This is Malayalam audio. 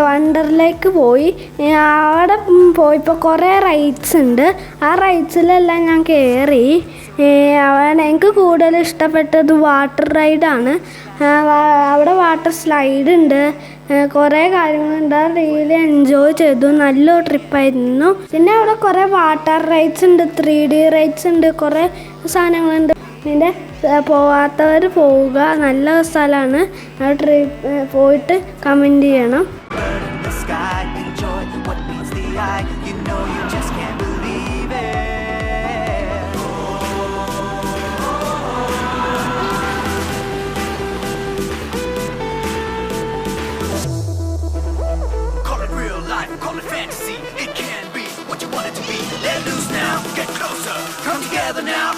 വണ്ടർലേക്ക് പോയി. അവിടെ പോയപ്പോൾ കുറേ റൈഡ്സ് ഉണ്ട്. ആ റൈഡ്സിലെല്ലാം ഞാൻ കയറി. എനിക്ക് കൂടുതൽ ഇഷ്ടപ്പെട്ടത് വാട്ടർ റൈഡാണ്. അവിടെ വാട്ടർ സ്ലൈഡ് ഉണ്ട്, കുറേ കാര്യങ്ങളുണ്ട്. റിയലി എൻജോയ് ചെയ്തു. നല്ലൊരു ട്രിപ്പായിരുന്നു. പിന്നെ അവിടെ കുറേ വാട്ടർ റൈഡ്സ് ഉണ്ട്, 3D റൈഡ്സ് ഉണ്ട്, കുറേ സാധനങ്ങളുണ്ട്. പിന്നെ പോവാത്തവർ പോവുക, നല്ല സ്ഥലമാണ്. ആ ട്രിപ്പ് പോയിട്ട് കമൻറ്റ് ചെയ്യണം. Call it fantasy, it can be what you want it to be. Let loose now, get closer, come together now.